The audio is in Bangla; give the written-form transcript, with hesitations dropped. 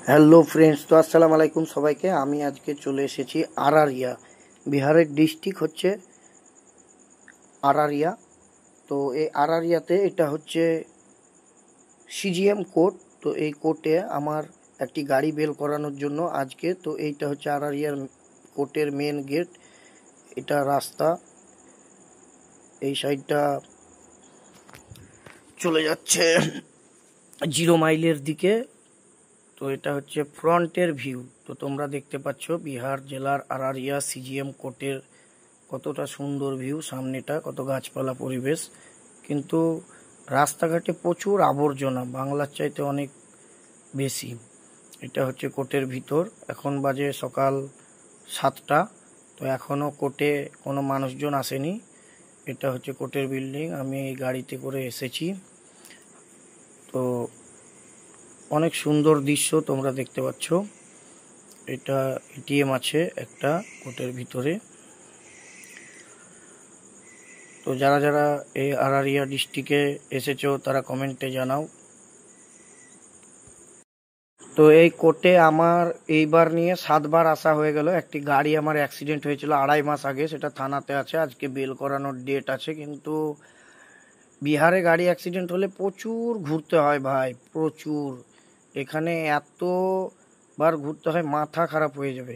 হ্যালো ফ্রেন্ডস, তো আসসালামু আলাইকুম সবাইকে। আমি আজকে চলে এসেছি আরারিয়া। বিহারের ডিস্ট্রিক্ট হচ্ছে আরারিয়া। তো এই আরারিয়াতে এটা হচ্ছে সিজিএম কোর্ট। তো এই কোর্টে আমার একটি গাড়ি বেল করানোর জন্য আজকে, তো এইটা হচ্ছে আরারিয়ার কোর্টের মেন গেট। এটা রাস্তা এই সাইডটা চলে যাচ্ছে 0 মাইলের দিকে। তো এটা হচ্ছে ফ্রন্টের ভিউ। তো তোমরা দেখতে পাচ্ছ বিহার জেলার আরারিয়া সিজিএম কোর্টের কতটা সুন্দর ভিউ, সামনেটা কত গাছপালা পরিবেশ। কিন্তু রাস্তাঘাটে প্রচুর আবর্জনা, বাংলার চাইতে অনেক বেশি। এটা হচ্ছে কোর্টের ভিতর। এখন বাজে সকাল 7টা। তো এখনও কোর্টে কোনো মানুষজন আসেনি। এটা হচ্ছে কোর্টের বিল্ডিং। আমি এই গাড়িতে করে এসেছি। তো অনেক সুন্দর দৃশ্য তোমরা দেখতে পাচ্ছ। এটা এটিএম আছে একটা কোর্টের ভিতরে। তো যারা যারা এই আরারিয়া ডিস্ট্রিক্টে এসেছো তারা কমেন্টে জানাও। তো এই কোর্টে আমার এইবার নিয়ে 7বার আসা হয়ে গেল। একটি গাড়ি আমার অ্যাক্সিডেন্ট হয়েছিল 2.5 মাস আগে, সেটা থানাতে আছে, আজকে বেল করানোর ডেট আছে। কিন্তু বিহারে গাড়ি অ্যাক্সিডেন্ট হলে প্রচুর ঘুরতে হয় ভাই, প্রচুর। এখানে এতবার ঘুরতে হয় মাথা খারাপ হয়ে যাবে।